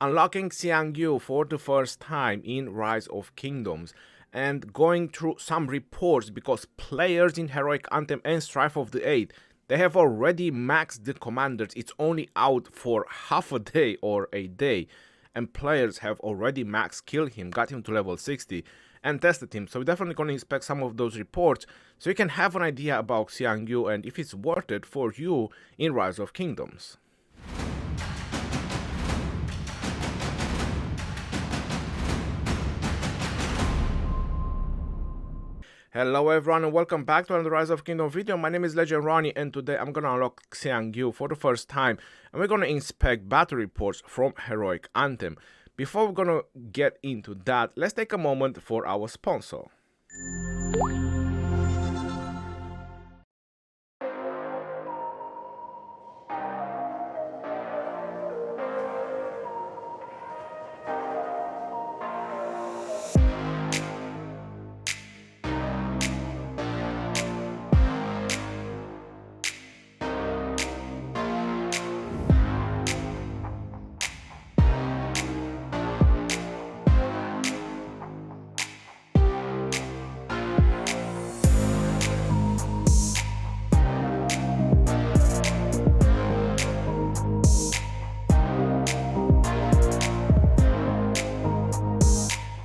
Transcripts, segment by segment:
unlocking Xiang Yu for the first time in Rise of Kingdoms, and going through some reports because players in Heroic Anthem and Strife of the 8, they have already maxed the commanders. It's only out for half a day or a day, and players have already max killed him, got him to level 60 and tested him. So we're definitely going to inspect some of those reports so you can have an idea about Xiang Yu and if it's worth it for you in Rise of Kingdoms. Hello everyone and welcome back to another Rise of Kingdom video. My name is Legend Ronnie and today I'm gonna unlock Xiang Yu for the first time and we're gonna inspect battle reports from Heroic Anthem. Before we're gonna get into that, let's take a moment for our sponsor.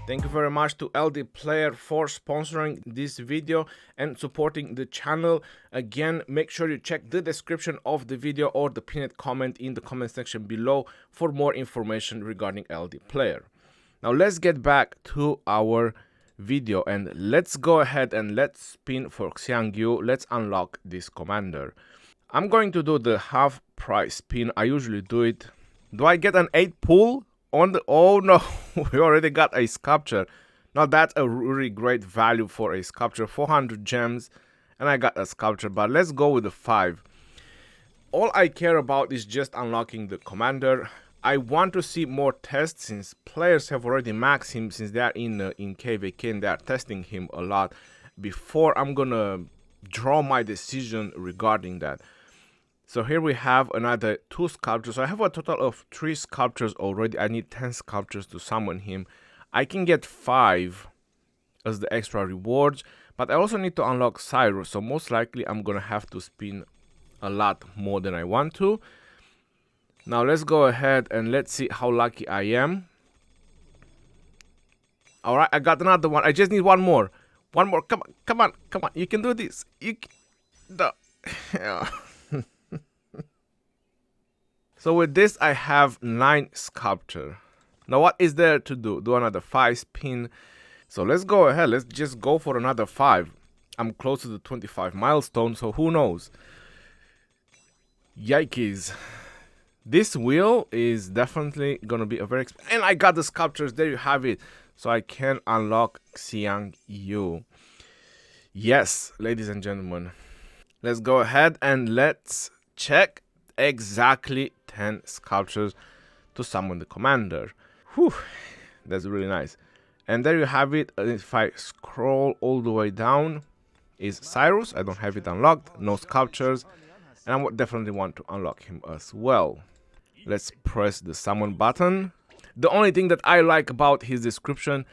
Thank you very much to LD Player for sponsoring this video and supporting the channel. Again, make sure you check the description of the video or the pinned comment in the comment section below for more information regarding LD Player. Now let's get back to our video and let's go ahead and let's spin for Xiang Yu. Let's unlock this commander. I'm going to do the half price spin. I usually do it. Do I get an 8 pull? On the oh no, we already got a sculpture. Now that's a really great value for a sculpture, 400 gems, and I got a sculpture. But let's go with the 5. All I care about is just unlocking the commander. I want to see more tests since players have already maxed him since they are in KVK and they are testing him a lot. Before I'm gonna draw my decision regarding that. So here we have another 2 sculptures. So I have a total of 3 sculptures already. I need 10 sculptures to summon him. I can get 5 as the extra rewards, but I also need to unlock Cyrus. So most likely I'm gonna have to spin a lot more than I want to. Now let's go ahead and let's see how lucky I am. All right, I got another one. I just need one more. One more. Come on, come on, come on. You can do this. You can... No. So with this, I have 9 sculpture. Now what is there to do? Do another 5 spin. So let's go ahead. Let's just go for another 5. I'm close to the 25 milestone, so who knows? Yikes. This wheel is definitely gonna be a very expensive. And I got the sculptures. There you have it. So I can unlock Xiang Yu. Yes, ladies and gentlemen. Let's go ahead and let's check exactly 10 sculptures to summon the commander. Whew, that's really nice. And there you have it. If I scroll all the way down, is Cyrus. I don't have it unlocked. No sculptures. And I definitely want to unlock him as well. Let's press the summon button. The only thing that I like about his description,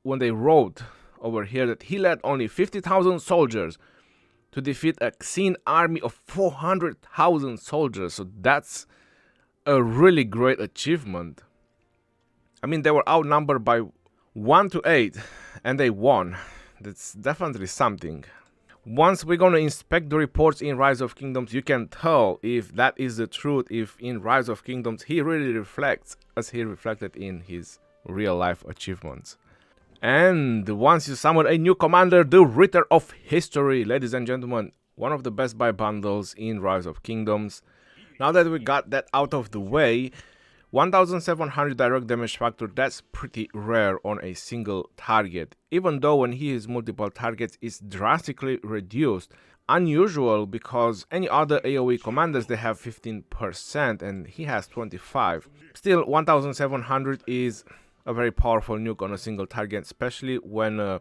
when they wrote over here that he led only 50,000 soldiers to defeat a Xin army of 400,000 soldiers. So that's a really great achievement. I mean, they were outnumbered by 1 to 8 and they won. That's definitely something. Once we're going to inspect the reports in Rise of Kingdoms, you can tell if that is the truth, if in Rise of Kingdoms he really reflects as he reflected in his real life achievements. And once you summon a new commander, the Ritter of History, ladies and gentlemen, one of the best buy bundles in Rise of Kingdoms. Now that we got that out of the way, 1700 direct damage factor, that's pretty rare on a single target. Even though when he has multiple targets, it's drastically reduced. Unusual because any other AoE commanders, they have 15% and he has 25. Still, 1700 is a very powerful nuke on a single target, especially when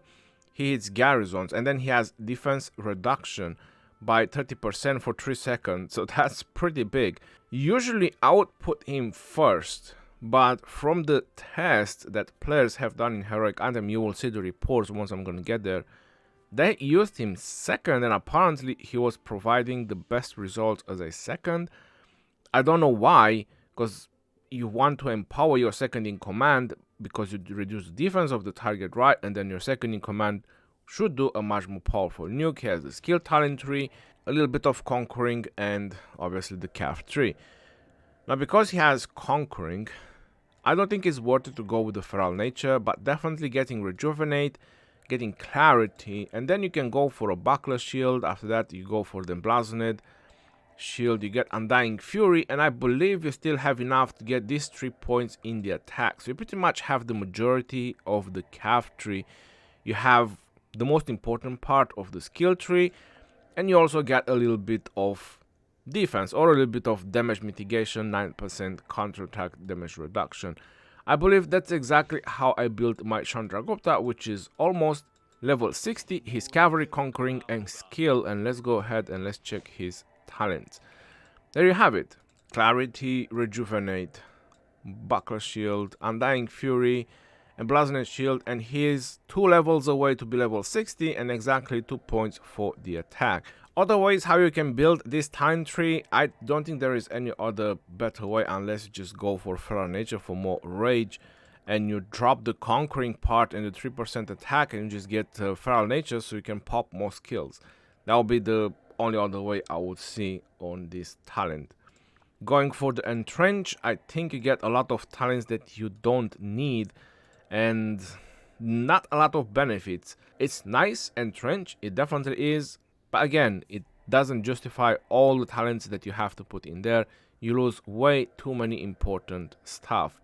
he hits garrisons, and then he has defense reduction by 30% for 3 seconds, so that's pretty big. Usually I would put him first, But from the tests that players have done in Heroic Anthem, you will see the reports once I'm gonna get there. They used him second, and apparently he was providing the best results as a second. I don't know why, because you want to empower your second in command because you reduce the defense of the target, right? And then your second in command should do a much more powerful nuke. He has the skill talent tree, a little bit of conquering, and obviously the calf tree. Now, because he has conquering, I don't think it's worth it to go with the feral nature, but definitely getting rejuvenate, getting clarity, and then you can go for a buckler shield. After that, you go for the emblazoned shield, you get undying fury, and I believe you still have enough to get these 3 points in the attack. So you pretty much have the majority of the calf tree. You have the most important part of the skill tree, and you also get a little bit of defense or a little bit of damage mitigation, 9% counterattack damage reduction. I believe that's exactly how I built my Chandragupta, which is almost level 60, his cavalry, conquering, and skill. And let's go ahead and let's check his talents. There you have it. Clarity, rejuvenate, buckler shield, undying fury, emblazoned shield, and he is 2 levels away to be level 60 and exactly 2 points for the attack. Other ways how you can build this talent tree, I don't think there is any other better way unless you just go for feral nature for more rage, and you drop the conquering part and the 3% attack, and you just get feral nature so you can pop more skills. That would be the only other way I would see on this talent. Going for the entrench, I think you get a lot of talents that you don't need and not a lot of benefits. It's nice, entrench, it definitely is, but again, it doesn't justify all the talents that you have to put in there. You lose way too many important stuff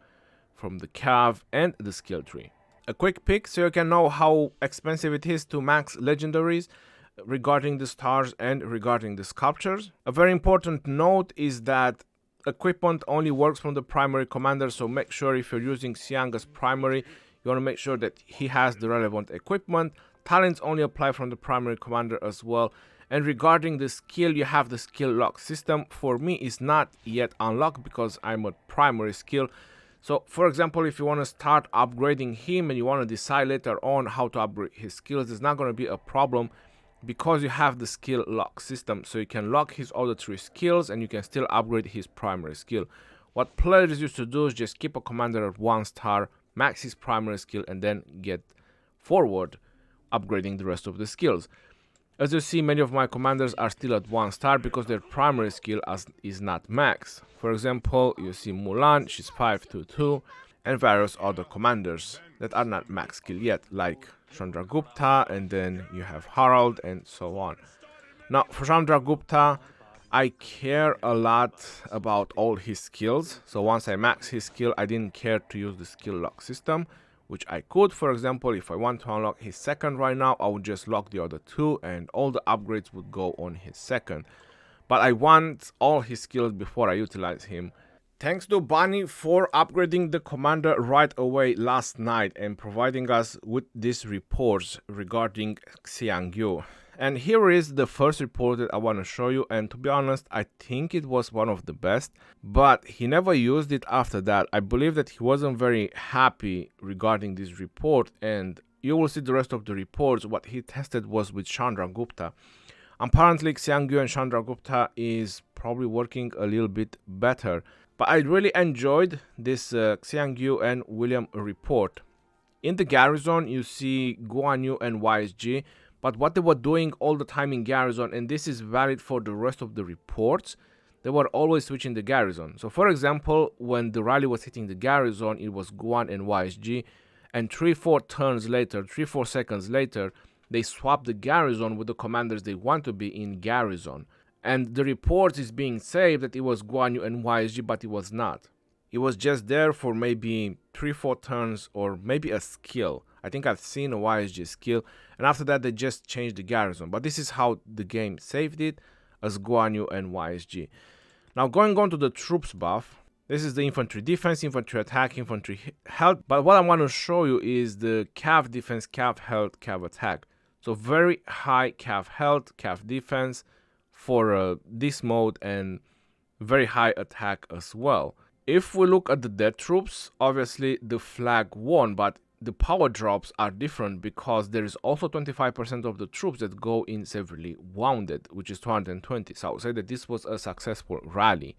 from the cav and the skill tree. A quick pick so you can know how expensive it is to max legendaries regarding the stars and regarding the sculptures. A very important note is that equipment only works from the primary commander, so make sure if you're using Xiang as primary, you want to make sure that he has the relevant equipment. Talents only apply from the primary commander as well. And regarding the skill, you have the skill lock system. For me, it's not yet unlocked because I'm a primary skill. So, for example, if you want to start upgrading him and you want to decide later on how to upgrade his skills, it's not going to be a problem because you have the skill lock system. So you can lock his other 3 skills and you can still upgrade his primary skill. What players used to do is just keep a commander at 1 star, max his primary skill, and then get forward upgrading the rest of the skills. As you see, many of my commanders are still at 1 star because their primary skill is not max. For example, you see Mulan, she's 522, and various other commanders that are not max skill yet, like Chandragupta, and then you have Harald, and so on. Now, for Chandragupta, I care a lot about all his skills. So once I max his skill, I didn't care to use the skill lock system, which I could. For example, if I want to unlock his second right now, I would just lock the other 2 and all the upgrades would go on his second. But I want all his skills before I utilize him. Thanks to Bunny for upgrading the commander right away last night and providing us with these reports regarding Xiang Yu. And here is the first report that I want to show you, and to be honest, I think it was one of the best, but he never used it after that. I believe that he wasn't very happy regarding this report, and you will see the rest of the reports. What he tested was with Chandragupta. Apparently, Xiang Yu and Chandragupta is probably working a little bit better, but I really enjoyed this Xiang Yu and William report. In the garrison, you see Guan Yu and YSG, but what they were doing all the time in garrison, and this is valid for the rest of the reports, they were always switching the garrison. So for example, when the rally was hitting the garrison, it was Guan and YSG, and 3-4 turns later, 3-4 seconds later, they swapped the garrison with the commanders they want to be in garrison. And the report is being saved that it was Guan Yu and YSG, but it was not. It was just there for maybe 3-4 turns or maybe a skill. I think I've seen a YSG skill, and after that they just changed the garrison. But this is how the game saved it, as Guan Yu and YSG. Now going on to the troops buff, this is the infantry defense, infantry attack, infantry health. But what I want to show you is the cav defense, cav health, cav attack. So very high cav health, cav defense for this mode, and very high attack as well. If we look at the dead troops, obviously the flag won, but the power drops are different because there is also 25% of the troops that go in severely wounded, which is 220. So I would say that this was a successful rally.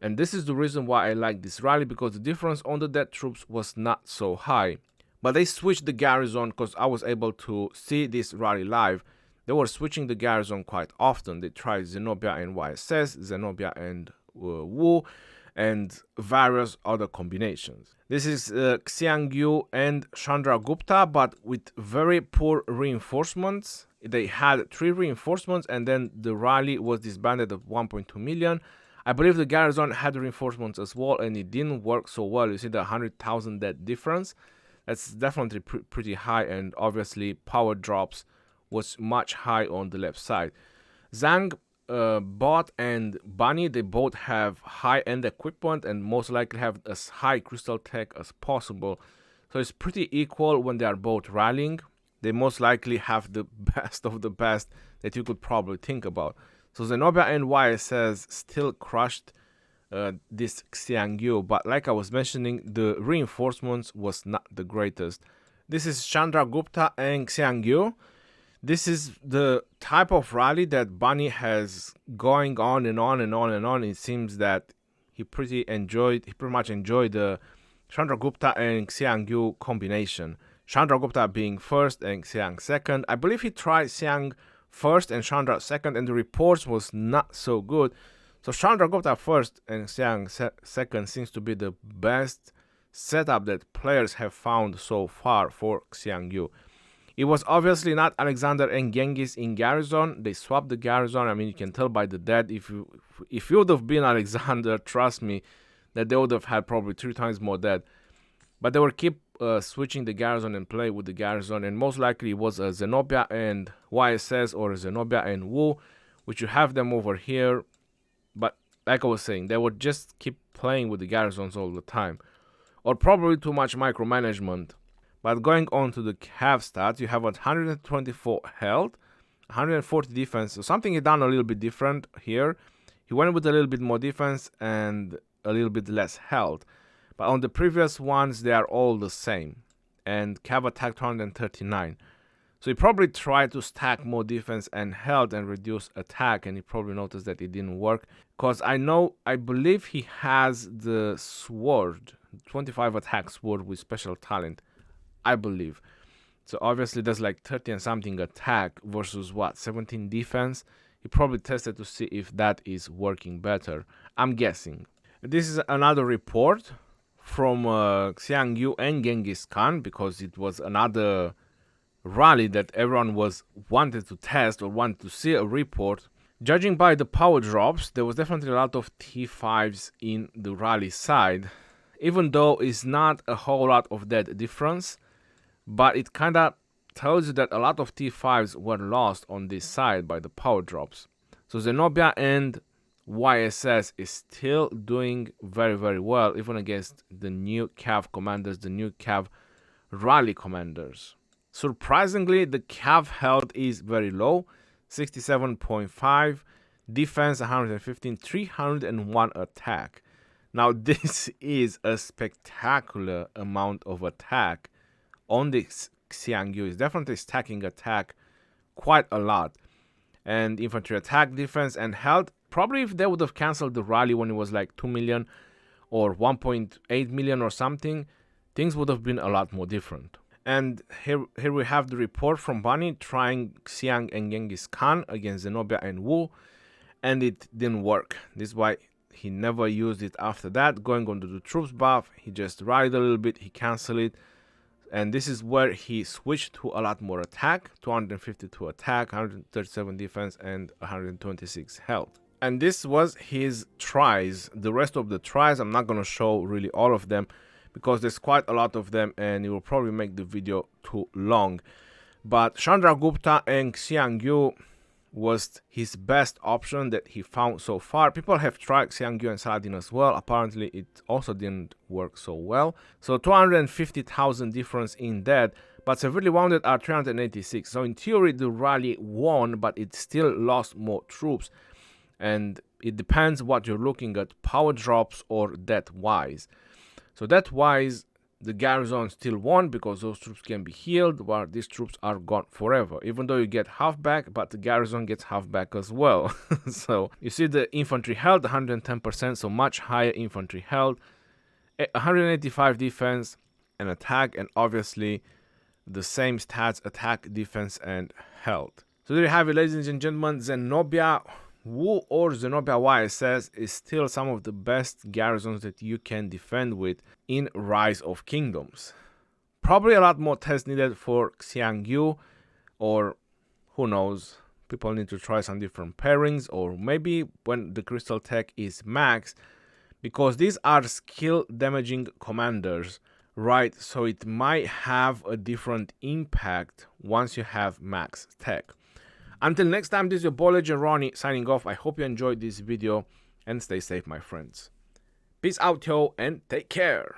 And this is the reason why I like this rally, because the difference on the dead troops was not so high. But they switched the garrison, because I was able to see this rally live. They were switching the garrison quite often. They tried Zenobia and YSS, Zenobia and Wu, and various other combinations. This is Xiang Yu and Chandragupta, but with very poor reinforcements. They had 3 reinforcements, and then the rally was disbanded at 1.2 million. I believe the garrison had reinforcements as well, and it didn't work so well. You see the 100,000 dead difference. That's definitely pretty high, and obviously power drops was much high on the left side. Zhang, Bot and Bunny, they both have high-end equipment and most likely have as high crystal tech as possible. So it's pretty equal when they are both rallying. They most likely have the best of the best that you could probably think about. So Zenobia and YSS still crushed this Xiang Yu, but like I was mentioning, the reinforcements was not the greatest. This is Chandragupta and Xiang Yu. This is the type of rally that Bunny has going on and on and on and on. It seems that he pretty much enjoyed the Chandragupta and Xiang Yu combination. Chandragupta being first and Xiang second. I believe he tried Xiang first and Chandra second, and the reports was not so good. So Chandragupta first and Xiang second seems to be the best setup that players have found so far for Xiang Yu. It was obviously not Alexander and Genghis in garrison. They swapped the garrison. I mean, you can tell by the dead. If you would have been Alexander, trust me, that they would have had probably 3 times more dead. But they were keep switching the garrison and play with the garrison, and most likely it was a Zenobia and YSS or a Zenobia and Wu, which you have them over here. But like I was saying, they would just keep playing with the garrisons all the time, or probably too much micromanagement. But going on to the Cav stats, you have 124 health, 140 defense. So something he done a little bit different here. He went with a little bit more defense and a little bit less health. But on the previous ones, they are all the same. And Cav attack 239. So he probably tried to stack more defense and health and reduce attack. And he probably noticed that it didn't work. Because I believe he has the sword, 25 attack sword with special talent. I believe. So obviously there's like 30 and something attack versus 17 defense. He probably tested to see if that is working better. I'm guessing. This is another report from Xiang Yu and Genghis Khan, because it was another rally that everyone wanted to test or wanted to see a report. Judging by the power drops, there was definitely a lot of T5s in the rally side, even though it's not a whole lot of that difference. But it kind of tells you that a lot of T5s were lost on this side by the power drops. So Zenobia and YSS is still doing very, very well, even against the new Cav commanders, the new Cav rally commanders. Surprisingly, the Cav health is very low, 67.5, defense 115, 301 attack. Now this is a spectacular amount of attack on this Xiang Yu. Is definitely stacking attack quite a lot. And infantry attack, defense, and health. Probably if they would have cancelled the rally when it was like 2 million or 1.8 million or something, things would have been a lot more different. And here we have the report from Bunny trying Xiang and Genghis Khan against Zenobia and Wu, and it didn't work. This is why he never used it after that. Going on to the troops buff, he just rallied a little bit, he cancelled it. And this is where he switched to a lot more attack, 252 attack, 137 defense, and 126 health. And this was his tries. The rest of the tries, I'm not going to show really all of them, because there's quite a lot of them and it will probably make the video too long. But Chandragupta and Xiang Yu was his best option that he found so far. People have tried Xiang Yu and Saladin as well. Apparently it also didn't work so well. So 250,000 difference in that, but severely wounded are 386. So in theory the rally won, but it still lost more troops. and it depends what you're looking at, power drops or death wise. So death wise, the garrison still won because those troops can be healed, while these troops are gone forever. Even though you get half back, but the garrison gets half back as well. So you see the infantry health 110%, so much higher infantry health, 185 defense and attack, and obviously the same stats, attack, defense, and health. So there you have it, ladies and gentlemen. Zenobia Wu or Zenobia YSS is still some of the best garrisons that you can defend with in Rise of Kingdoms. Probably a lot more tests needed for Xiang Yu, or who knows, people need to try some different pairings, or maybe when the crystal tech is max, because these are skill damaging commanders, right? So it might have a different impact once you have max tech. Until next time, this is your boy Legend Ronnie signing off. I hope you enjoyed this video and stay safe, my friends. Peace out, yo, and take care.